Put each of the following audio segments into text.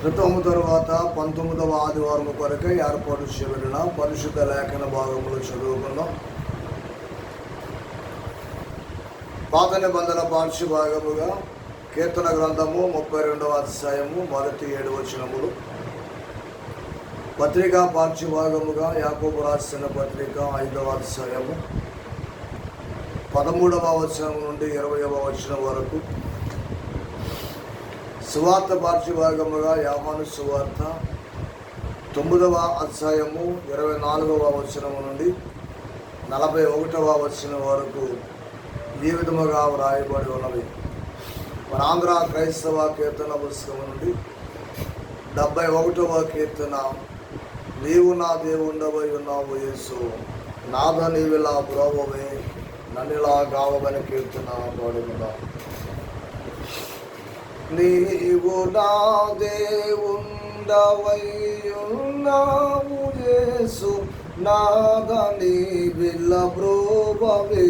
క్రితము తరువాత 19వ ఆదివారం కొరకై ఏర్పాటు చేయబడిన పరిశుద్ధ లేఖన భాగములు చదువుకున్నాం. పాత నిబంధన పాఠ్య భాగముగా కీర్తన గ్రంథము 32వ అధ్యాయము 1-7 వచనములు, పత్రికా పాఠ్య భాగముగా యాకోబు రాసిన పత్రిక 5వ అధ్యాయము 13వ వచనం నుండి 20వ వచనం వరకు, సువార్త పాఠ్య భాగముగా యోహాను సువార్త 9వ అధ్యాయము 24వ వచనము నుండి 41వ వచనం వరకు ఈ విధముగా వ్రాయబడి ఉన్నవి. మన ఆంధ్ర క్రైస్తవ కీర్తన పుస్తకం నుండి 71వ కీర్తన, నీవు నా దేవుండవై ఉన్నావు యేసు, నాథ నీవిలా బ్రోవవే నన్నిలా గావమని కీర్తన పాడుకుందా. నీవు నా దేవుండవై ఉన్నావు యేసు, నాథ నీవిలా బ్రోవవే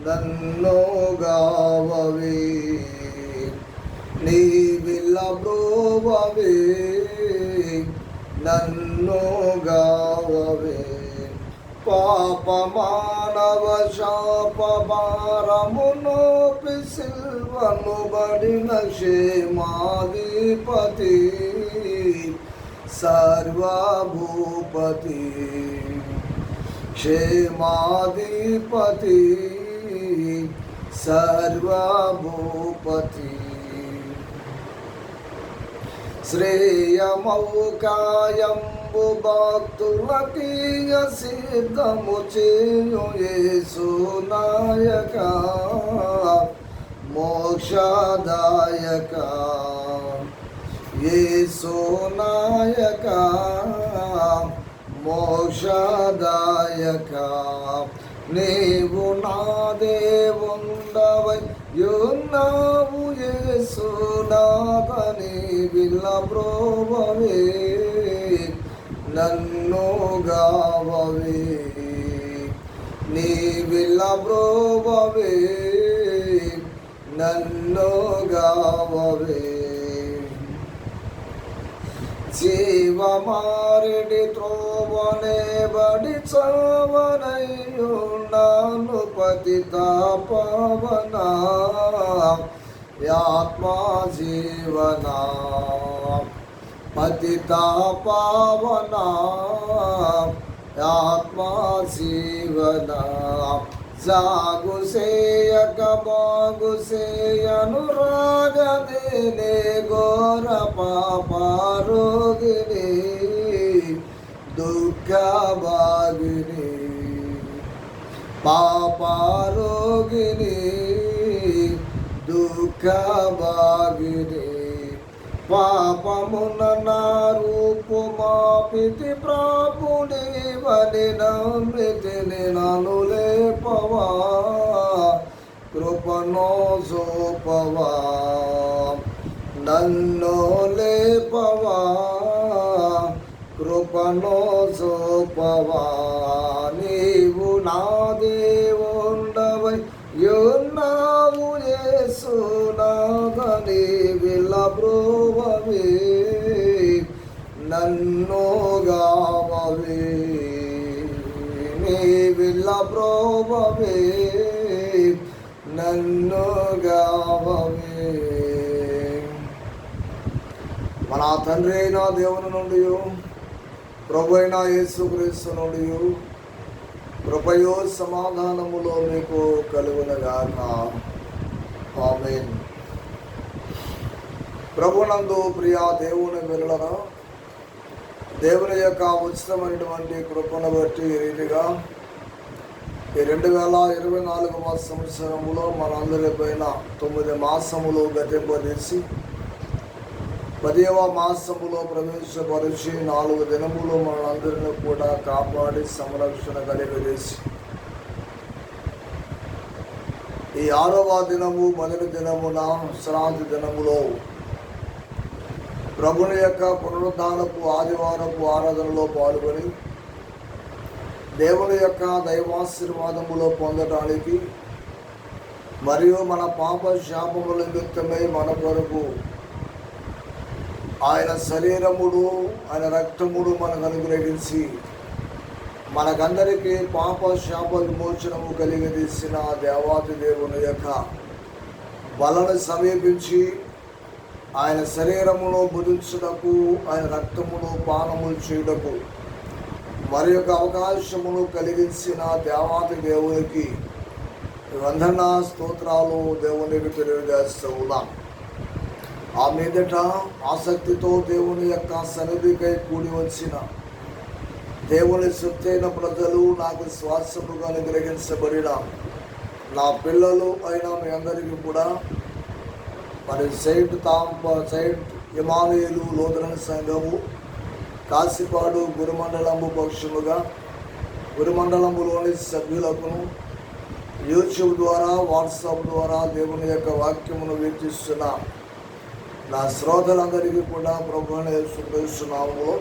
నన్ను గావవే, నీవిలా బ్రోవవే నన్ను గావవే. పాప మానవ శాప భారమును సిల్వను బడిన క్షేమాధిపతి సర్వభూపతి, క్షేమాధిపతి సర్వభూపతి. శ్రేయమౌకాయంబు భక్తులకీయ సిద్ధము చేయు యేసు నాయక, మోక్షదాయక యేసు నాయక, మోక్షదాయక. నీవు నా దేవుండవై ఉన్నావు యేసు, నాథ నీవిలా బ్రోవవే నన్ను గావవే, నీవిలా బ్రోవవే నన్ను గావవే. జీవమారిడి త్రోవనే బడి చావనయ్యున్నాను పతిత పవన, ఆత్మా జీవన పతిత పవన, ఆత్మా జీవన. జాగు సేయక బాగు సేయను రాగదేనే ఘోర పాపారోగిని దుఃఖ భాగిని, పాపారోగిని దుఃఖ భాగిని. పాపమున నా రూపు మాపితి ప్రాపుని వని నమ్మితిని నన్ను లేపవా, కృపణో సోపవా నన్ను లేపవా, కృపణో సోపవా. నీవు నా దేవుండవై ఉన్నావు యేసు, నాథ నీవిలా బ్రోవవే నన్ను గావవే, నీవిలా బ్రోవవే నన్ను గావవే. మన తండ్రి అయిన దేవుని నుండి, ప్రభు అయిన యేసుక్రీస్తు నుండి కృపయో సమాధానములో మీకు కలుగునగాక. ఆమేన్. ప్రభునందు ప్రియ దేవుని పిల్లలను, దేవుని యొక్క ఉచితమైనటువంటి కృపను బట్టి ఈ రీతిగా ఈ 2024వ సంవత్సరములో మనందరి పైన 9 మాసములు గతింపజేసి 10వ మాసములో ప్రవేశపరిచి 4 దినములు మనందరినీ కూడా కాపాడి సంరక్షణ కలిగజేసి ఈ 6వ దినము మొదటి దినమున విశ్రాంతి దినములో ప్రభుని యొక్క పునరుద్ధానపు ఆదివారపు ఆరాధనలో పాల్గొని దేవుని యొక్క దైవాశీర్వాదములో పొందడానికి మరియు మన పాప శాపముల నిమిత్తమై మన కొరకు ఆయన శరీరముడు, ఆయన రక్తముడు మనకు అనుగ్రహించి మనకందరికీ పాప శాప విమోచనము కలిగదీసిన దేవాతి దేవుని యొక్క బలను సమీపించి ఆయన శరీరమును భుజించుటకు, ఆయన రక్తమును పానములు చేయుటకు మరి యొక్క అవకాశమును కలిగించిన దేవాతి దేవునికి వందన స్తోత్రాలు దేవునికి తెలియజేస్తూ ఉన్నాం. ఆ మీదట ఆసక్తితో దేవుని యొక్క సన్నిధికై కూడి వచ్చిన దేవుని సొత్తైన ప్రజలు, నాకు శ్వాసముగా అనుగ్రహించబడిన నా పిల్లలు అయిన మీ అందరికీ కూడా మరి సెయింట్ ఇమానుయేలు లూథరన్ సంఘము కాశీపాడు గురుమండలము పక్షముగా గురుమండలములోని సభ్యులకును యూట్యూబ్ ద్వారా, వాట్సాప్ ద్వారా దేవుని యొక్క వాక్యమును వీక్షిస్తున్న నా శ్రోతలందరికీ కూడా ప్రభువుని యేసు నామములో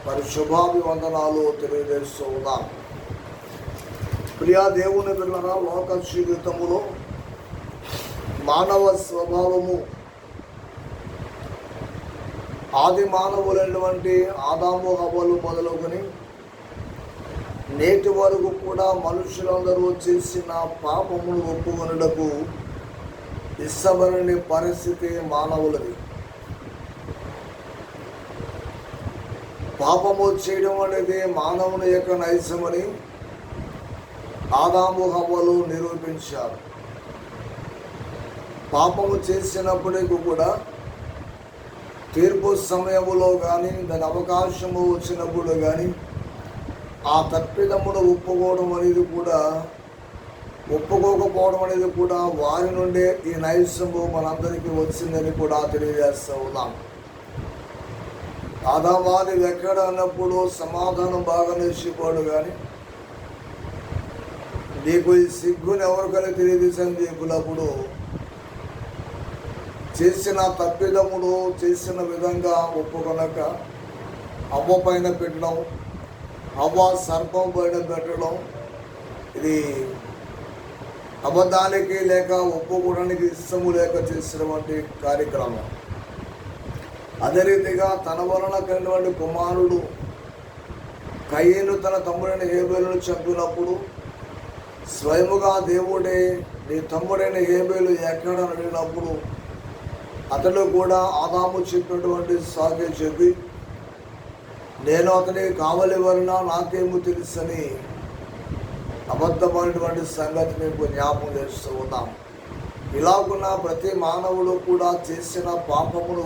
మరి శుభాభివందనాలు తెలియజేస్తూ ఉన్నాం. ప్రియా దేవుని బిడ్డలారా, లోక జీవితములో మానవ స్వభావము ఆది మానవులైనటువంటి ఆదాము హవ్వలు మొదలుకొని నేటి వరకు కూడా మనుషులందరూ చేసిన పాపమును ఒప్పుకొనుటకు ఇష్టపడని పరిస్థితి మానవులది. పాపము చేయడం అనేది మానవుని యొక్క నైజమని ఆదాము హవ్వలు నిరూపించారు. పాపము చేసినప్పటికీ కూడా తీర్పు సమయంలో కానీ, దాని అవకాశము వచ్చినప్పుడు కానీ ఆ తప్పిదమును ఒప్పుకోకపోవడం అనేది కూడా వారి నుండే ఈ నైజము మనందరికీ వచ్చిందని కూడా తెలియజేస్తూ ఉన్నాం. ఆదామాని ఎక్కడ అన్నప్పుడు సమాధానం బాగానే చెప్పాడు, కానీ నీకు ఈ సిగ్గుని ఎవరికైనా తెలియదు సందీపులప్పుడు చేసిన తప్పిదమును చేసిన విధంగా ఒప్పుకొనక అవ్వ పైన పెట్టడం, అవ్వ సర్పం పైన పెట్టడం, ఇది అబద్ధానికి లేక ఒప్పుకోవడానికి ఇష్టము లేక చేసినటువంటి కార్యక్రమం. అదే రీతిగా తన వలన కలిగినటువంటి కుమారుడు కయీను తన తమ్ముడైన హేబేలును చంపినప్పుడు స్వయముగా దేవుడే నీ తమ్ముడైన హేబేలు ఎక్కడ అడిగినప్పుడు అతడు కూడా ఆదాము చెప్పినటువంటి సాగే చెప్పి, నేను అతనికి కావలివలన నాకేమో తెలుసని అబద్ధమైనటువంటి సంగతిని జ్ఞాపకం చేస్తూ ఉన్నాం. ఇలాగున్న ప్రతి మానవుడు కూడా చేసిన పాపమును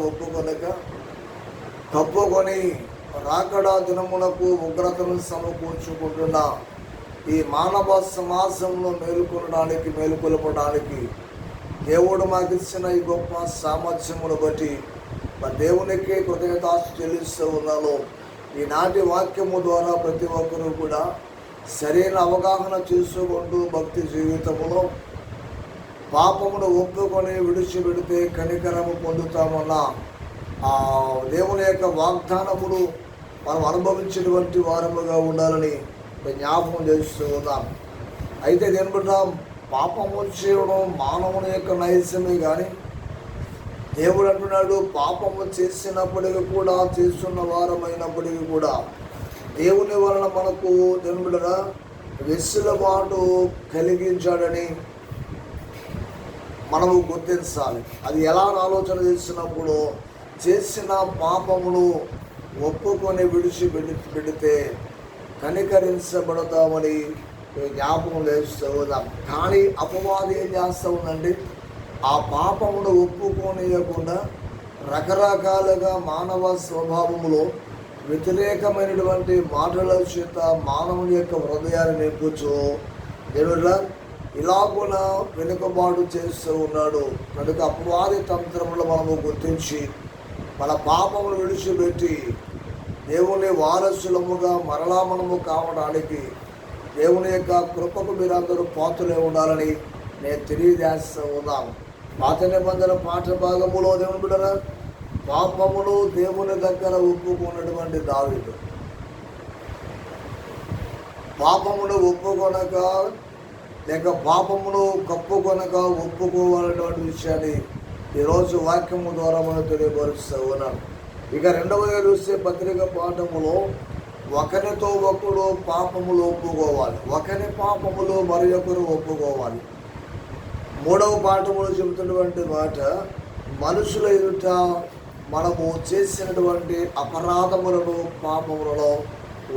కప్పుకొని రాకడా దినమునకు ఉగ్రతను సమకూర్చుకుంటున్న ఈ మానవ సమాజంలో మేలుకొల్పడానికి దేవుడు మాకు ఇచ్చిన ఈ గొప్ప సామర్థ్యమును బట్టి మరి దేవునికి కృతజ్ఞతాస్తుతులు చెల్లిస్తూ ఉన్నాను. ఈనాటి వాక్యము ద్వారా ప్రతి ఒక్కరూ కూడా సరైన అవగాహన చేసుకుంటూ భక్తి జీవితంలో పాపమును ఒప్పుకొని విడిచిపెడితే కనికరము పొందుతామన్న ఆ దేవుని యొక్క వాగ్దానమును మనం అనుభవించినటువంటి వారముగా ఉండాలని జ్ఞాపకం చేస్తూ ఉన్నాం. అయితే దేని బట్టి పాపము చేయడం మానవుని యొక్క నైజమే, కానీ దేవుడు అంటున్నాడు పాపము చేసినప్పటికీ కూడా, చేస్తున్న వారమైనప్పటికీ కూడా దేవుని వలన మనకు దేవుడుగా వెసులుబాటు కలిగించాడని మనము గుర్తించాలి. అది ఎలా ఆలోచన చేసినప్పుడు చేసిన పాపమును ఒప్పుకొని విడిచిపెడితే కనికరించబడతామని జ్ఞాపకం చేస్తూ ఉన్నాం. కానీ అపవాది ఏం చేస్తూ ఉందండి, ఆ పాపమును ఒప్పుకోనియకుండా రకరకాలుగా మానవ స్వభావములో వ్యతిరేకమైనటువంటి మాటల చేత మానవుని యొక్క హృదయాన్ని నింపుచు దేవుడు ఇలాగున వెనుకబాటు చేస్తూ ఉన్నాడు. కనుక అపవాది తంత్రములు మనము గుర్తించి మన పాపమును విడిచిపెట్టి దేవుని వారసులముగా మరలా మనము కావడానికి దేవుని యొక్క కృపకు మీరందరూ పాత్రలే ఉండాలని నేను తెలియజేస్తూ ఉన్నాను. పాత నిబంధన పాఠ భాగములో దేవుని బిడ్డలారా, పాపమును దేవుని దగ్గర ఒప్పుకున్నటువంటి దావీదు పాపమును ఒప్పుకొనక లేక పాపమును కప్పుకొనక ఒప్పుకోవాలనేటువంటి విషయాన్ని ఈరోజు వాక్యము ద్వారా మనం తెలియపరుస్తూ ఉన్నాం. ఇక రెండవదిగా చూస్తే పత్రిక పాఠములో ఒకరితో ఒకరు పాపములు ఒప్పుకోవాలి, ఒకరి పాపములు మరి ఒకరు ఒప్పుకోవాలి. మూడవ పాఠములో చెబుతున్నటువంటి మాట, మనుషుల ఎదుట మనము చేసినటువంటి అపరాధములను పాపములలో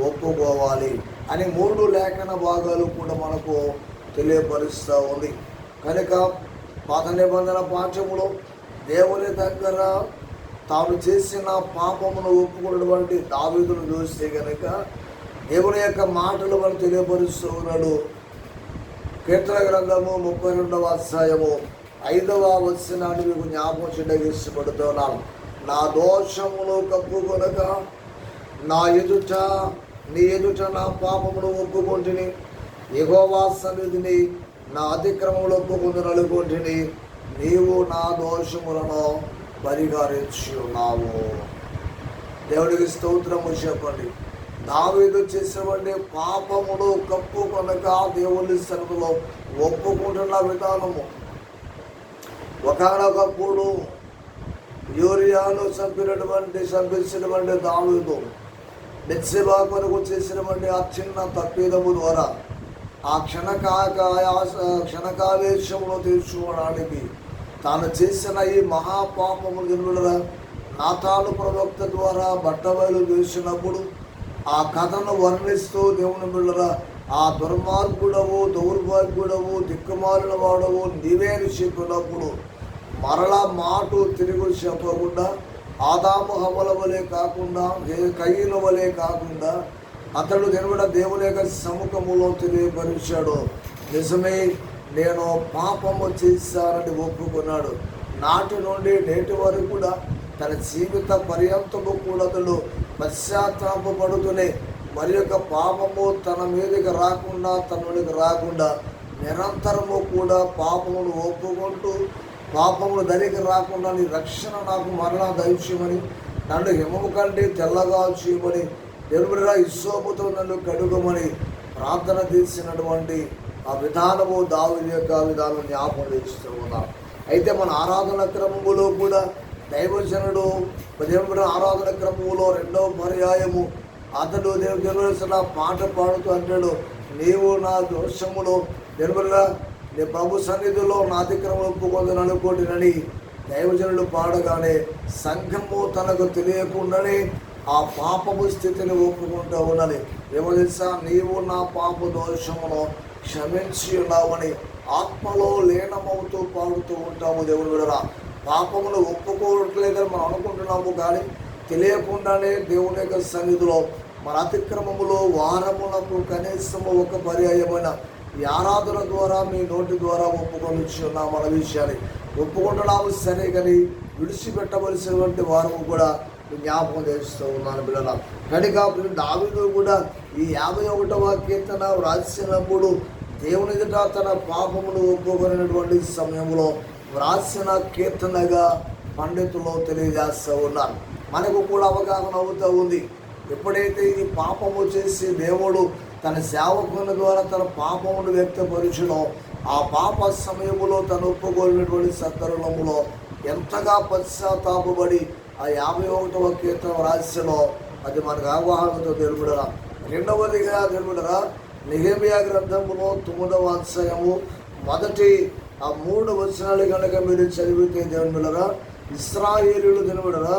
ఒప్పుకోవాలి అని 3 లేఖన భాగాలు కూడా మనకు తెలియపరుస్తూ ఉంది. కనుక పాత నిబంధన పాఠములో దేవుని దగ్గర తాను చేసిన పాపమును ఒప్పుకున్నటువంటి దావీదును చూస్తే కనుక దేవుని యొక్క మాటలు మనం తెలియపరుస్తూ ఉన్నాడు. కీర్తన గ్రంథము 32వ అధ్యాయము 5వ వచనాన్ని మీకు జ్ఞాపకం చేయడానికి ఇష్టపడుతున్నాను. నా దోషమును కప్పుకొనక నీ ఎదుట నా పాపమును ఒప్పుకొంటిని, యెహోవా సన్నిధిని నా అతిక్రమములు ఒప్పుకొందుననుకొంటిని, నీవు నా దోషములను పరిహరించి ఉన్నావు. దేవుడికి స్తోత్రము చెప్పండి. దావీదు చేసినటువంటి పాపమును కప్పుకొనక దేవుని సన్నిధిలో ఒప్పుకుంటున్న విధానము. ఒకనొకప్పుడు యూరియాను చంపించినటువంటి దావీదు బెత్షెబా కొరకు చేసినటువంటి ఆ చిన్న తప్పిదము ద్వారా ఆ క్షణకావేశమును తీర్చుకోవడానికి తాను చేసిన ఈ మహాపాపము జన్ములరా నాతాను ప్రవక్త ద్వారా బట్టబయలు చేసినప్పుడు ఆ కథను వర్ణిస్తూ దేవుని బిళ్ళరా ఆ దుర్మార్గుడవు, దౌర్భాగ్యుడవు, దిక్కుమాలిన వాడవు నీవే అని చెప్పినప్పుడు మరలా మాట తిరిగి చెప్పకుండా ఆదాము హవ్వల వలె కాకుండా, కయీన వలె కాకుండా అతడు దేవుని యొక్క సముఖములో తెలియపరిచాడు. నిజమే, నేను పాపము చేశానని ఒప్పుకున్నాడు. నాటి నుండి నేటి వరకు కూడా తన జీవిత పర్యంతము కూడా అతడు పశ్చాత్తాపడుతూనే మరి యొక్క పాపము తన మీదకి రాకుండా, తన మీదకి రాకుండా నిరంతరము కూడా పాపమును ఒప్పుకుంటూ, పాపములు దరికి రాకుండా నీ రక్షణ నాకు మరలా దయచేయమని, నన్ను హిమము కంటే తెల్లగా చేయమని, దేవుడిరా ఇస్సోపుతో నన్ను కడుగమని ప్రార్థన చేసినటువంటి ఆ విధానము దావీదు యొక్క విధానం జ్ఞాపకం చేస్తూ ఉన్నాం. అయితే మన ఆరాధన క్రమములో కూడా దైవజనుడు దేవుడి ఆరాధన క్రమములో 2వ పర్యాయము అతడు దేవుడిన పాట పాడుతూ అంటాడు, నీవు నా దోషములో దేవుడిగా నీ ప్రభు సన్నిధిలో నా అతిక్రమం ఒప్పుకొందని అనుకోటినని దైవజనుడు పాడగానే సంఘము తనకు తెలియకుండానే ఆ పాపము స్థితిని ఒప్పుకుంటూ ఉన్నది. ఏమో తెలుసా, నీవు నా పాప దోషమును క్షమించి ఉన్నావని ఆత్మలో లీనమవుతూ పాడుతూ ఉంటాము. దేవుడు విడరా పాపమును ఒప్పుకోవట్లేదని మనం అనుకుంటున్నాము, కానీ తెలియకుండానే దేవుని యొక్క సన్నిధిలో మన అతిక్రమములో వారములకు కనీసము ఒక పర్యాయమైన ఈ ఆరాధన ద్వారా మీ నోటి ద్వారా ఒప్పుకొని ఉన్నాం. మన విషయాన్ని ఒప్పుకుంటున్నాము సరే, కానీ విడిచిపెట్టవలసినటువంటి వారము కూడా జ్ఞాపకం చేస్తూ ఉన్నాను పిల్లల. కనుక దావీదు కూడా ఈ 51వ కీర్తన వ్రాసినప్పుడు దేవుని ఎదుట తన పాపమును ఒప్పుకొనినటువంటి సమయంలో వ్రాసిన కీర్తనగా పండితులు తెలియజేస్తూ ఉన్నారు. మనకు కూడా అవగాహన అవుతూ ఉంది. ఎప్పుడైతే ఈ పాపము చేసి దేవుడు తన సేవకుని ద్వారా తన పాపమును వ్యక్తపరిచినో ఆ పాప సమయములో తను ఒప్పుకోలేనటువంటి సందర్భంలో ఎంతగా పశ్చాత్తాపడి ఆ 51వ కీర్తన రాసిలో అది మనకు అవగాహనతో తెలుపుడరా. రెండవదిగా తెలుపుడరా, నెహెమ్యా గ్రంథములో 9వ అధ్యాయము మొదటి ఆ 3 వచనాలు కనుక మీరు చదివితే దేవుడురా, ఇశ్రాయేలీయులు తెలుపుడరా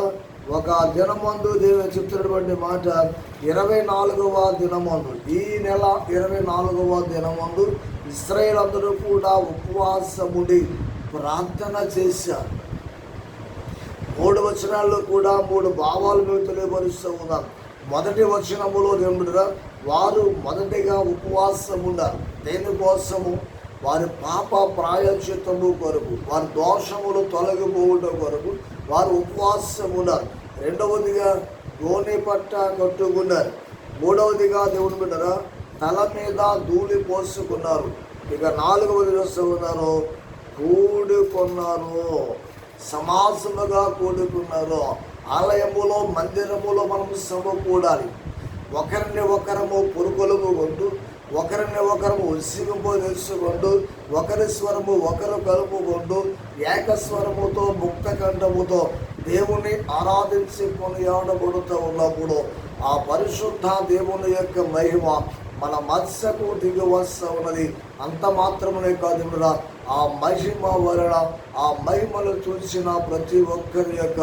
ఒక దినమందు దేవుడు చెప్తున్నటువంటి మాట 24వ దినమందు, ఈ నెల 24వ దినమందు ఇశ్రాయేలు అందరూ కూడా ఉపవాసముడి ప్రార్థన చేశారు. 3 వచనాల్లో కూడా 3 భావాలు మేము తెలియపరుస్తూ ఉన్నాం. మొదటి వచనములో దేవుడురా వారు మొదటిగా ఉపవాసం ఉన్నారు. దేనికోసము? వారి పాప ప్రాయశ్చిత్తము కొరకు, వారి దోషములు తొలగిపోవడం కొరకు వారు ఉపవాసం ఉన్నారు. రెండవదిగా గోనె పట్ట కట్టుకున్నారు. మూడవదిగా దేవుని బిడ్డరా తల మీద ధూళి పోసుకున్నారు. ఇక 4వది చూస్తూ ఉన్నారు, కూడుకున్నారు, సమాసముగా కూడుకున్నారు. ఆలయములో, మందిరములో మనం సమకూడాలి. ఒకరిని ఒకరము పురుకొలుగు కొంటూ, ఒకరిని ఒకరము ఉసిగింపు తెలుసుకుంటూ, ఒకరి స్వరము ఒకరు కలుపుకుంటూ, ఏకస్వరముతో ముక్త కంఠముతో దేవుని ఆరాధించి కొనియాడబడుతూ ఉన్నప్పుడు ఆ పరిశుద్ధ దేవుని యొక్క మహిమ మన మనస్సుకు దిగి వస్తూ ఉన్నది. అంత మాత్రమే కాదు, ఆ మహిమ వలన ఆ మహిమను చూసిన ప్రతి ఒక్కరి యొక్క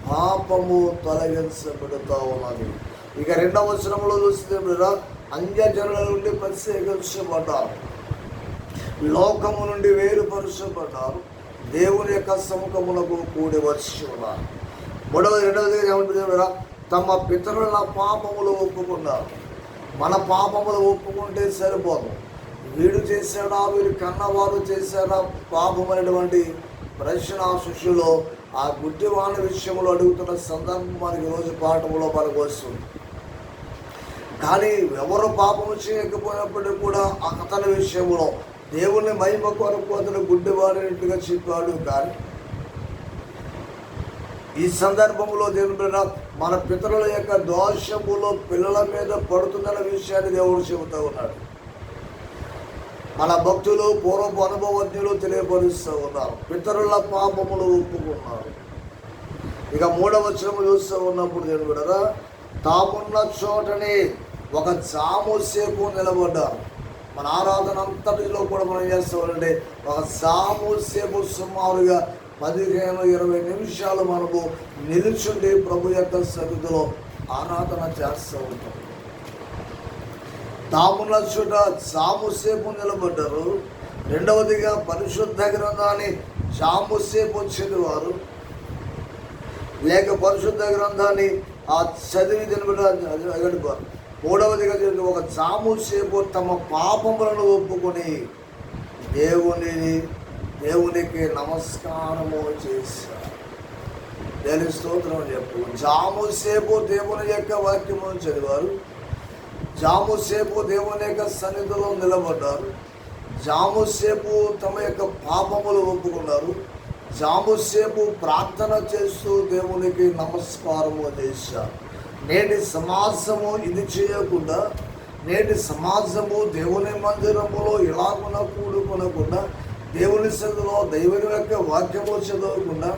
పాపము తొలగించబడుతూ ఉన్నది. ఇక 2వ వచనంలో చూస్తే అన్యజనుల నుండి ప్రత్యేకించబడ్డారు, లోకము నుండి వేరుపరచబడ్డారు, దేవుని యొక్క సముఖమునకు కూడి వచ్చి ఉన్నారు. 2వది ఏమంటుంది? తమ పితరుల పాపములు ఒప్పుకున్నారు. మన పాపములు ఒప్పుకుంటే సరిపోదు. వీడు చేశాడా, వీడు కన్నవారు చేశాడా పాపం అనేటువంటి ప్రశ్న శిష్యులు ఆ గుడ్డివాణి విషయంలో అడుగుతున్న సందర్భం మనకి ఈరోజు పాఠంలో మనకు వస్తుంది. కానీ ఎవరు పాపము చేయకపోయినప్పటికీ కూడా అతని విషయంలో దేవుని మహిమ కొరకు అతను గుడ్డివాడినట్టుగా చెప్పాడు. కానీ ఈ సందర్భంలో దేవుడు మన పితరుల యొక్క దోషములో పిల్లల మీద పడుతుందన్న విషయాన్ని దేవుడు చెబుతూ ఉన్నాడు. మన భక్తులు పూర్వపు అనుభవజ్ఞులు తెలియపరుస్తూ ఉన్నారు. పితరుల పాపములు ఒప్పుకున్నారు. ఇక 3వ వచనం చూస్తూ ఉన్నప్పుడు దేవుడు తామున్న చోటనే ఒక జాము సేపు నిలబడ్డారు. మన ఆరాధన అంతటిలో కూడా మనం చేస్తామంటే ఒక జాము సేపు సుమారుగా 15-20 నిమిషాలు మనము నిలుచుండి ప్రభు యొక్క సన్నిధిలో ఆరాధన చేస్తూ ఉంటాం. తామున్న చోట జాముసేపు నిలబడ్డారు. 2వదిగా పరిశుద్ధ గ్రంథాన్ని జాముసేపు చదివారు, లేక పరిశుద్ధ గ్రంథాన్ని ఆ చదివి గడిపారు. 3వదిగా ఒక జాముసేపు తమ పాపములను ఒప్పుకొని దేవునికి నమస్కారము చేశారు. దేవుని స్తోత్రం చెప్పు. జాముసేపు దేవుని యొక్క వాక్యము చదివారు, జాముసేపు దేవుని యొక్క సన్నిధిలో నిలబడ్డారు, జాముసేపు తమ యొక్క పాపములు ఒప్పుకున్నారు, జాముసేపు ప్రార్థన చేస్తూ దేవునికి నమస్కారము చేశారు. నేటి సమాజము ఇది చేయకుండా, నేటి సమాజము దేవుని మందిరములో ఇలాగున కూడుకొనకుండా, దేవుని సన్నిధిలో దేవుని యొక్క వాక్యము చదవకుండా,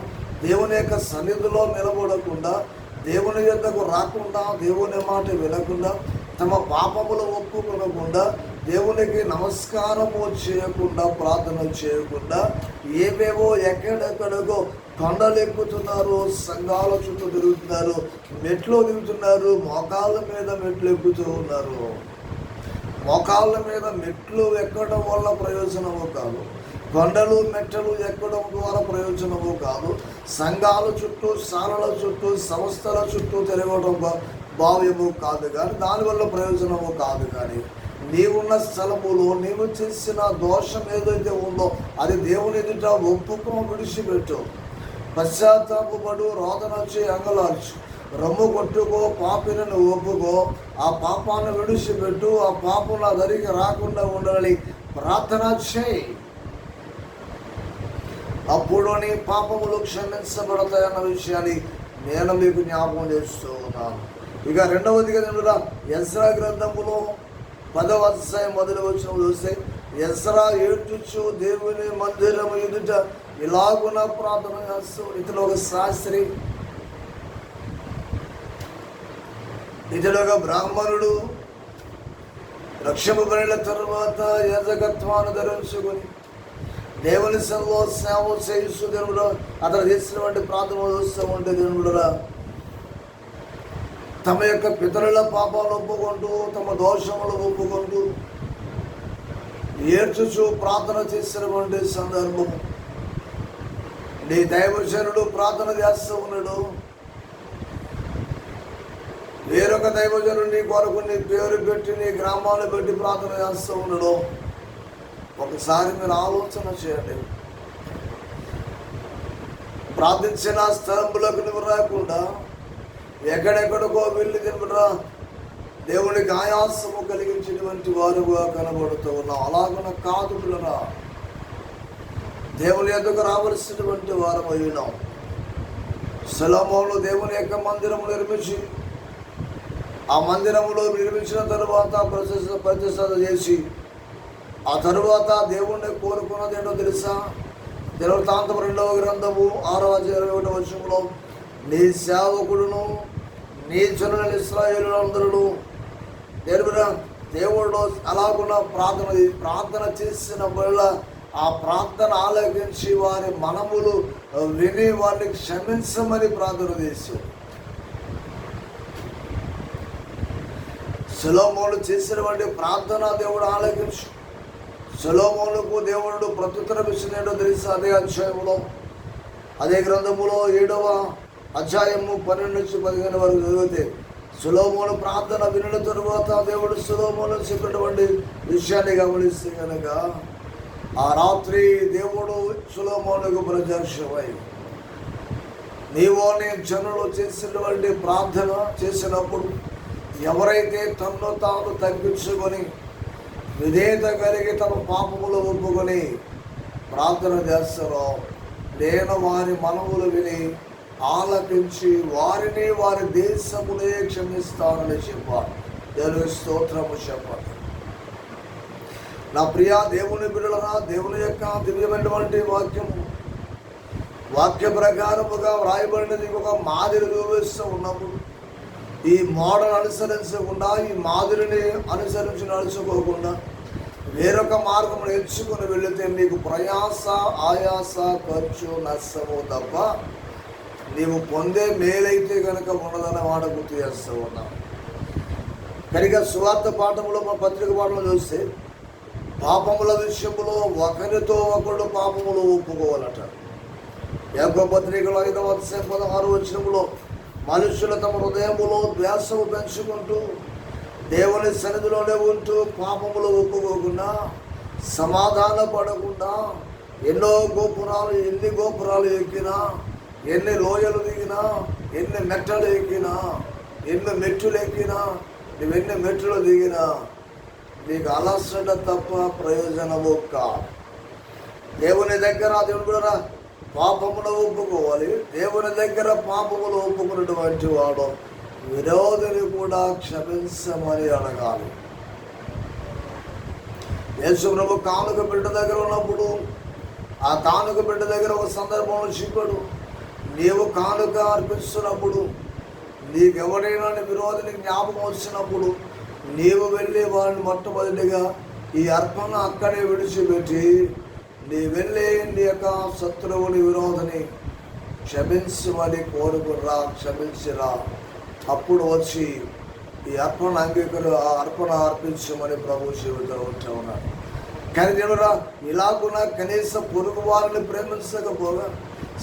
దేవుని యొక్క సన్నిధిలో నిలబడకుండా, దేవుని యొద్దకు రాకుండా, దేవుని మాట వినకుండా, తమ పాపములు ఒప్పుకొనకుండా, దేవునికి నమస్కారము చేయకుండా, ప్రార్థన చేయకుండా ఏవేవో ఎక్కడెక్కడికో కొండలు ఎక్కుతున్నారు, సంఘాల చుట్టూ తిరుగుతున్నారు, మెట్లు దిగుతున్నారు, మోకాళ్ళ మీద మెట్లు ఎక్కుతూ ఉన్నారు. మోకాళ్ళ మీద మెట్లు ఎక్కడం వల్ల ప్రయోజనము కాదు, కొండలు మెట్టలు ఎక్కడం ద్వారా ప్రయోజనము కాదు, సంఘాల చుట్టూ, సారల చుట్టూ, సంస్థల చుట్టూ తిరగడం భావ్యము కాదు, కానీ దానివల్ల ప్రయోజనము కాదు. కానీ నీవున్న స్థలములో నీవు చేసిన దోషం ఏదైతే ఉందో అది దేవుని ఎదుట ఒప్పుకో, విడిచిపెట్టు, పశ్చాత్తాపడు, రోదన చేయి, అంగలార్చు, రమ్ము కొట్టుకో, పాపిని ఒప్పుకో, ఆ పాపాన్ని విడిచిపెట్టు, ఆ పాపం నా దరికి రాకుండా ఉండాలని ప్రార్థన చేయి. అప్పుడు నీ పాపములు క్షమించబడతాయన్న విషయాన్ని నేను మీకు జ్ఞాపకం చేస్తూ ఉన్నాను. ఇక 2వదిగా ఎజ్రా గ్రంథములో 10వ అధ్యాయం మొదటి వచనం చూస్తే, ఎజ్రా ఏడ్చుచు దేవుని మందిరము ఎదుట ఇలాగున ప్రార్థన చేస్తూ, ఇతడు ఒక శాస్త్రి, ఇతడు ఒక బ్రాహ్మణుడు, రక్షింపబడిన తరువాత యాజకత్వాన్ని ధరించుకొని దేవుని సన్నిధిలో సేవ చేస్తూ దేవుడు అతను చేసినటువంటి ప్రార్థన చూస్తూ ఉంటే దేవుడు తమ యొక్క పితరుల పాపాలు ఒప్పుకుంటూ, తమ దోషములు ఒప్పుకుంటూ ఏడ్చుచు ప్రార్థన చేసినటువంటి సందర్భం. నీ దైవజనుడు ప్రార్థన చేస్తూ ఉన్నాడు, వేరొక దైవజనుడు నీ కొరకు నీ పేరు పెట్టి, నీ గ్రామాలు పెట్టి ప్రార్థన చేస్తూ ఉన్నాడు. ఒకసారి మీరు ఆలోచన చేయండి. ప్రార్థించిన స్థలంలోకి నువ్వు రాకుండా ఎక్కడెక్కడికో వెళ్ళి తినరా దేవునికి ఆయాసము కలిగించినటువంటి వారుగా కనబడుతూ ఉన్నాం. అలాగన కాదు పిల్లరా, దేవుని ఎదుగు రావలసినటువంటి వారం అయినాం. సొలొమోను దేవుని యొక్క మందిరము నిర్మించి, ఆ మందిరములో నిర్మించిన తరువాత ప్రతిష్ఠ చేసి, ఆ తరువాత దేవుణ్ణి కోరుకున్నది ఏంటో తెలుసా? దినవృత్తాంతం 2వ గ్రంథము 6వ అధ్యాయం 21వ వచనంలో నీ సేవకుడును నీ జనుల ఇశ్రాయేలులందరూ దేవుడు అలాగున్న ప్రార్థన చేసిన వల్ల ఆ ప్రార్థన ఆలకించి వారి మనములు విని వారిని క్షమించమని ప్రార్థన చేశారు. సొలొమోను చేసినటువంటి ప్రార్థన దేవుడు ఆలకించు. సొలొమోనుకు దేవుడు ప్రత్యుత్తరం ఇచ్చినట్టు తెలుసు. అదే అధ్యాయంలో, అదే గ్రంథములో 7వ అధ్యాయము 12 నుంచి 15 వరకు చదివితే సొలొమోను ప్రార్థన వినిన తరువాత దేవుడు సొలొమోను చెప్పినటువంటి విషయాన్ని గమనిస్తే కనుక ఆ రాత్రి దేవుడు సొలొమోనుకు ప్రత్యక్షమై, నీవు నీ జనులు చేసినటువంటి ప్రార్థన చేసినప్పుడు ఎవరైతే తన్ను తాను తగ్గించుకొని విధేయత కలిగి తమ పాపములు ఒప్పుకొని ప్రార్థన చేస్తారో నేను వారి మనవులు విని ఆలకించి వారిని వారి దేశమునే క్షమిస్తానని చెప్పాలి. దేవుని స్తోత్రము చెప్పాలి. నా ప్రియ దేవుని బిడ్డలరా, దేవుని యొక్క దివ్యమైనటువంటి వాక్య ప్రకారముగా వ్రాయబడినది ఒక మాదిరి చూపిస్తూ ఉన్నప్పుడు ఈ మోడల్ అనుసరించకుండా, ఈ మాదిరిని అనుసరించి నడుచుకోకుండా వేరొక మార్గం ఎంచుకొని వెళితే నీకు ప్రయాస, ఆయాస, ఖర్చు, నష్టము తప్ప నీవు పొందే మేలైతే కనుక ఉండదన్న మాట గుర్తు చేస్తూ ఉన్నాం. కనుక సువార్త పాఠంలో, మన పత్రిక పాఠంలో చూస్తే పాపముల విషయంలో ఒకరితో ఒకడు పాపములు ఒప్పుకోవాలట. యాకోబు పత్రికలో 5వ అధ్యాయం 16వ వచనములో మనుషులు తమ హృదయములో ద్వేషము పెంచుకుంటూ దేవుని సన్నిధిలోనే ఉంటూ పాపములు ఒప్పుకోకుండా, సమాధాన పడకుండా ఎన్ని గోపురాలు ఎక్కినా, ఎన్ని లోయలు దిగినా, ఎన్ని మెట్టలు ఎక్కినా, ఎన్ని మెట్టులు ఎక్కినా, నువ్వెన్ని మెట్టులు దిగినా నీకు అలసట తప్ప ప్రయోజనము కాదు. దేవుని దగ్గర దేవుడు పాపములు ఒప్పుకోవాలి. దేవుని దగ్గర పాపములు ఒప్పుకున్నటువంటి వాడు విరోధిని కూడా క్షమించమని అడగాలి. యేసు ప్రభు కానుక బిడ్డ దగ్గర ఉన్నప్పుడు ఆ కానుక బిడ్డ దగ్గర ఒక సందర్భంలో చెప్పాడు, నీవు కానుక అర్పిస్తున్నప్పుడు నీకెవరైనా విరోధిని జ్ఞాపకం వచ్చినప్పుడు నీవు వెళ్ళి వారిని మొట్టమొదటిగా ఈ అర్పణ అక్కడే విడిచిపెట్టి నీ వెళ్ళి నీ యొక్క శత్రువుని విరోధిని క్షమించమని కోరుకురా, క్షమించిరా, అప్పుడు వచ్చి ఈ అర్పణ అర్పణ అర్పించమని ప్రభు జీవితంలో ఉంటూ ఉన్నాడు. కానీ దేవుడా ఇలాగున్న కనీసం పొరుగు వారిని ప్రేమించకపోగా,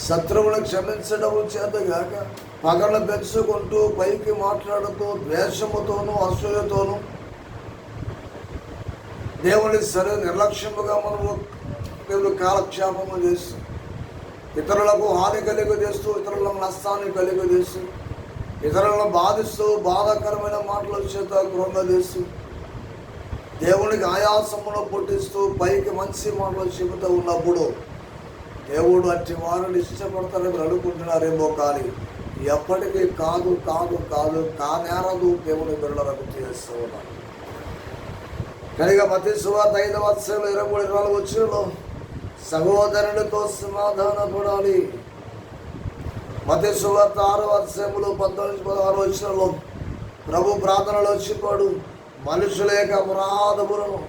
శత్రువుని క్షమించడం చేతగాక పగలను పెంచుకుంటూ పైకి మాట్లాడుతూ ద్వేషముతోనూ అసూయతోనూ దేవుని సరే నిర్లక్ష్యముగా మనము కాలక్షేపము చేస్తూ ఇతరులకు హాని కలిగజేస్తూ, ఇతరులకు నష్టాన్ని కలిగజేస్తూ, ఇతరులను బాధిస్తూ బాధాకరమైన మాటల చేత కృంగదీస్తూ దేవునికి ఆయాసమును పుట్టిస్తూ పైకి మంచి మాటలు చెబుతూ ఉన్నప్పుడు దేవుడు అట్టి వారిని ఇష్టపడతారని అనుకుంటున్నారేమో, కానీ ఎప్పటికీ కాదు కానేరదు దేవుని బిడ్డలకు చేస్తూ ఉన్నారు. కనుక మత్తయి సువార్త 5వ అధ్యాయంలో 23-24 వచనంలో సహోదరునితో సమాధానపడాలి. మత్తయి సువార్త 6వ అధ్యాయంలో 19-16 వచనంలో ప్రభు ప్రార్థనలో చెప్పాడు, మనుషుల యొక్క అపరాధములను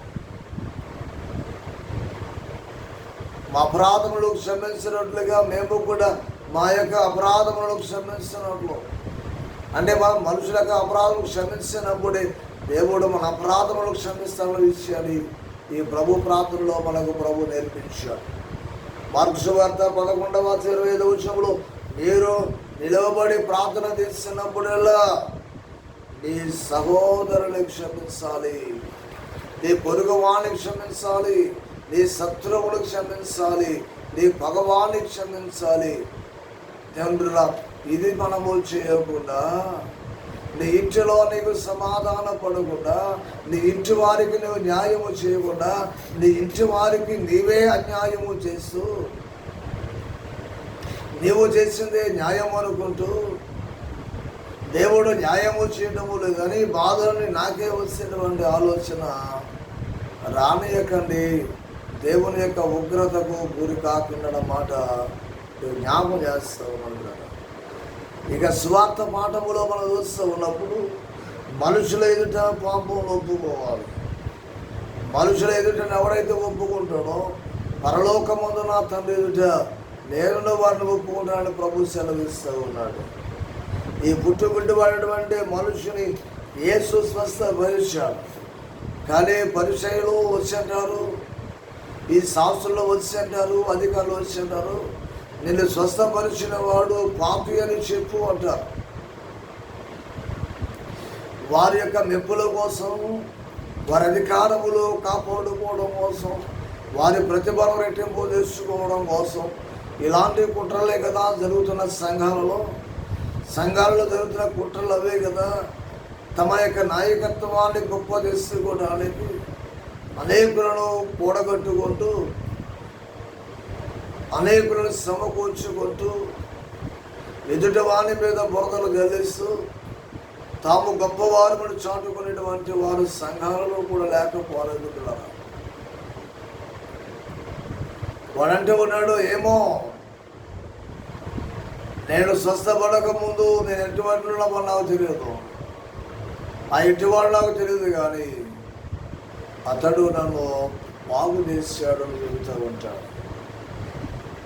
మా అపరాధములు క్షమించినట్లుగా మేము కూడా మా యొక్క అపరాధములను క్షమించినట్లు. అంటే మనం మనుషుల యొక్క అపరాధములు క్షమించినప్పుడే దేవుడు మన అపరాధములను క్షమిస్తామన్న విషయాన్ని ఈ ప్రభు ప్రార్థనలో మనకు ప్రభు నేర్పించాడు. మార్కు సువార్త 11వ అధ్యాయం 25వ వచనంలో మీరు నిలవబడి ప్రార్థన చేసినప్పుడల్లా నీ సహోదరుని క్షమించాలి, నీ పొరుగువాణ్ణి క్షమించాలి, నీ శత్రువులు క్షమించాలి, నీ భగవాన్ని క్షమించాలి. తండ్రుల ఇది మనము చేయకుండా, నీ ఇంటిలో నీకు సమాధాన పడకుండా, నీ ఇంటి వారికి నువ్వు న్యాయము చేయకుండా, నీ ఇంటి వారికి నీవే అన్యాయము చేస్తూ నీవు చేసిందే న్యాయం అనుకుంటూ దేవుడు న్యాయము చేయటము లేదని బాధలని నాకే వచ్చినటువంటి ఆలోచన రానియకండి. దేవుని యొక్క ఉగ్రతకు గురి కాకుండా మాట జ్ఞాపకం చేస్తూ ఉన్నాడు. ఇక స్వార్థ పాఠములో మనం చూస్తూ ఉన్నప్పుడు మనుషుల ఎదుట పాపం ఒప్పుకోవాలి. మనుషుల ఎదుట ఎవరైతే ఒప్పుకుంటాడో పరలోకమందు నా తండ్రి ఎదుట నేను వారిని ఒప్పుకుంటానని ప్రభు సెలవిస్తూ ఉన్నాడు. ఈ పుట్టుబిడ్డబడినటువంటి మనుషుని యేసు స్వస్థపరిచాడు. కానీ పరిచయులు వచ్చి అంటారు, ఈ శాస్త్రులు వచ్చి అంటారు, అధికారులు వచ్చి అంటారు, నిన్ను స్వస్థపరిచిన వాడు పాపి అని చెప్పు అంటారు. వారి యొక్క మెప్పుల కోసం, వారి అధికారములు కాపాడుకోవడం కోసం, వారి ప్రతిభను రెట్టింపు చేసుకోవడం కోసం ఇలాంటి కుట్రలే కదా జరుగుతున్న సంఘాలలో జరుగుతున్న కుట్రలు అవే కదా. తమ యొక్క నాయకత్వాన్ని గొప్ప చేసుకోవడానికి అనేకులను కూడగట్టుకుంటూ, అనేకులను సమకూర్చుకుంటూ, ఎదుటి వాని మీద బురదలు జల్లిస్తూ తాము గొప్పవారు చాటుకునేటువంటి వారు సంఘాలలో కూడా లేకపోలేదు. వాడంటే ఉన్నాడు, ఏమో నేను స్వస్థపడక ముందు నేను ఎటువంటి నాకు తెలియదు, ఆ ఎటువంటి నాకు తెలియదు, కానీ అతడు నన్ను బాగు చేశాడు అని చెబుతూ ఉంటాడు.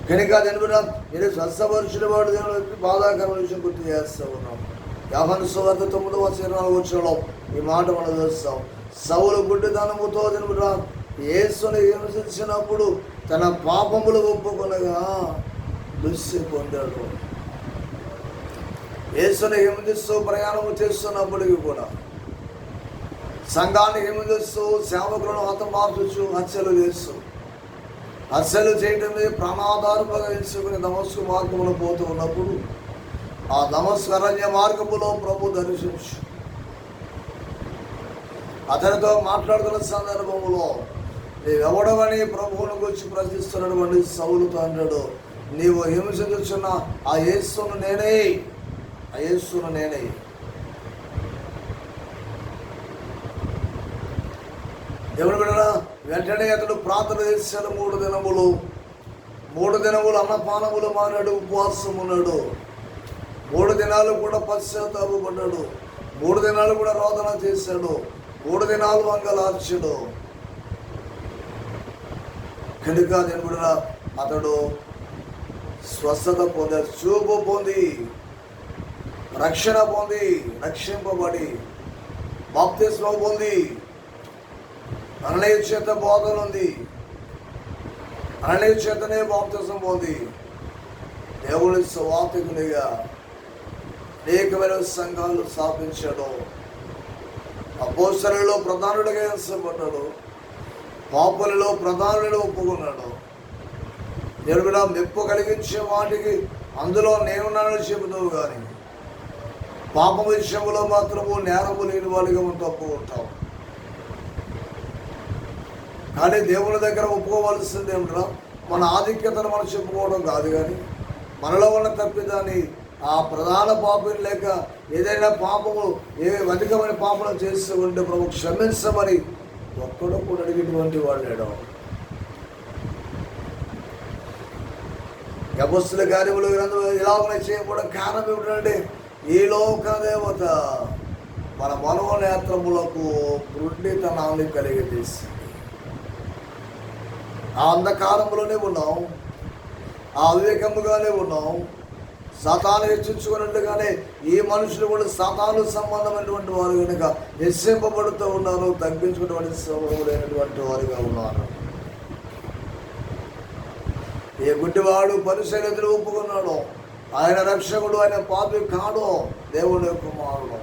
కనుక నేను స్వస్థపరిచిన వాడు దేవుడు బాధాకరమైన విషయం గుర్తు చేస్తూ ఉన్నాం. యోహాను సువార్త 9:24 ఈ మాట మనం చూస్తాం. సౌలు గుడ్డితనముతో యేసుని హింసించినప్పుడు తన పాపములు ఒప్పుకొనగా దుస్సి పొందాడు. యేసుని హింసిస్తూ ప్రయాణము చేస్తున్నప్పటికీ కూడా సంఘాన్ని హింసిస్తూ సేవకులను హతమార్చుచు హత్యలు చేయటమే ప్రాణాధారముగా ఎంచుకుని దమస్కు మార్గములో పోతూ ఉన్నప్పుడు ఆ దమస్కు అరణ్య మార్గములో ప్రభు దర్శించు అతనితో మాట్లాడుతున్న సందర్భంలో నీవెవడవని ప్రభువును గురించి ప్రశ్నిస్తున్నటువంటి సౌలుతో అన్నాడు, నీవు హింసించుచున్న ఆ యేసును నేనే. ఎవరు బిడ్డరా, వెంటనే అతడు ప్రార్థన చేశాడు. 3 దినములు అన్నపానములు మానాడు, ఉపవాసం ఉన్నాడు. 3 దినాలు కూడా పశ్చాత్తాపడ్డాడు. 3 దినాలు కూడా రోదన చేశాడు. 3 దినాలు అంగలార్చాడు. కనుక దేవుడా అతడు స్వస్థత పొందాడు, చూపు పొంది, రక్షణ పొంది, రక్షింపబడి, బాప్తిస్మం పొంది, అననీయ చేత బోధన ఉంది, అననీయ చేతనే బాప్తిస్మం పొంది దేవుని సువార్తికునిగా అనేకమైన సంఘాలు స్థాపించాడు. అపోస్తలులలో ప్రధానుడిగా ఎంచబడ్డాడు. పాపులలో ప్రధానులను ఒప్పుకున్నాడు. దేవుడా మెప్పు కలిగించే వాటికి అందులో నేనున్నానని చెబుతావు, కానీ పాపం విషయంలో మాత్రము నేరము లేని వాడిగా మనం తప్పుకుంటాం. కానీ దేవుని దగ్గర ఒప్పుకోవాల్సింది ఏమిట్రా, మన ఆధిక్యతను మనం చెప్పుకోవడం కాదు, కానీ మనలో ఉన్న తప్పిదాన్ని ఆ ప్రధాన పాపం లేక ఏదైనా పాపము అధికమైన పాపం చేస్తూ ఉంటే ప్రభు క్షమించమని ఒక్కడో కూడా అడిగినటువంటి వాడు లేడు. అపొస్తలుల కార్యములు గ్రంథంలో ఇలాగనే చేయకపోవడం కారణం ఏమిటంటే ఈ లోక దేవత మన మనోనేత్రములకు వృద్ధితనాన్ని కలిగజేసింది. ఆ అంధకారంలోనే ఉన్నాం, ఆ అవివేకముగానే ఉన్నాం. సాతాను హెచ్చించుకున్నట్టుగానే ఈ మనుషులు కూడా సాతాను సంబంధమైనటువంటి వారు కనుక నిశ్చింపబడుతూ ఉన్నారు, తగ్గించుకున్నటువంటి స్వభావమైనటువంటి వారుగా ఉన్నారు. ఏ గుడ్డివాడు పరిచయం ఎదురు ఒప్పుకున్నాడు, ఆయన రక్షకుడు, ఆయన పాపి కాడు, దేవుని కుమారుడు.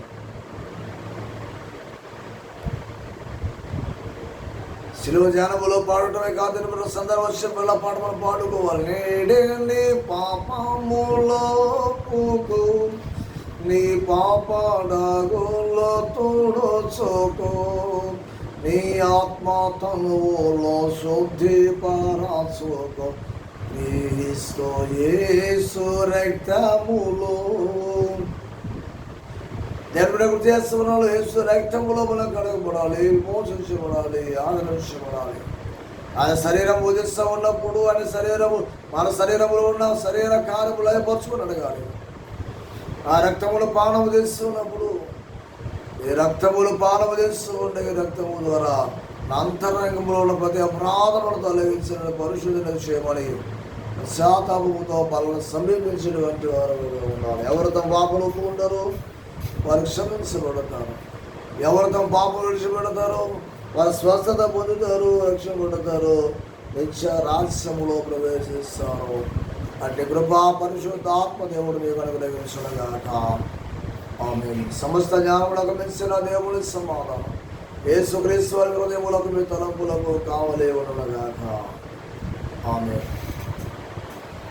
శిలువ ధ్యానములో పాడటమే కాదు, సందర్భం పిల్ల పాట మనం పాడుకోవాలి. నేడే నీ పాపములో పూకు, నీ పాపడాగులో తోడోచోకో, నీ ఆత్మ తనువులో శుద్ధి పరాచోకో, నీ యేసు రక్తములో. దేవుడు గుర్తు చేస్తున్నాడు, యేసు రక్తములో మనం కడగబడాలి, మోసించబడాలి, ఆదరించబడాలి. ఆయన శరీరం ఉదిస్తూ ఉన్నప్పుడు ఆయన శరీరము మన శరీరంలో ఉన్న శరీర కార్యములు పరుచుకున్నాడు. కానీ ఆ రక్తములు పానము చేస్తున్నప్పుడు, ఈ రక్తములు పానము చేస్తూ ఉండే ఈ రక్తము ద్వారా నా అంతరంగంలో ఉన్న ప్రతి అపరాధమును తొలగించిన పరిశుద్ధులను చేయమని పశ్చాత్తాపముతో పాలన సమీపించినటువంటి వారు ఉన్నారు. ఎవరు తమ పాపలు ఒప్పుకుంటారో వారు క్షమించబడతారు. ఎవరు తమ పాపలు విడిచిపెడతారో వారు స్వస్థత పొందుతారు, రక్షణ పొందుతారు, నిత్య రహస్యములో ప్రవేశిస్తారు. అంటే కృపా పరిశుద్ధ ఆత్మదేవుడు మీకు అనుగ్రహించునుగాక. ఆమేన్. సమస్త జ్ఞానములకు మించిన దేవుని సమాధానం యేసుక్రీస్తు వారి హృదయములకు మీ తలంపులకు కావలే ఉండునుగాక. ఆమేన్.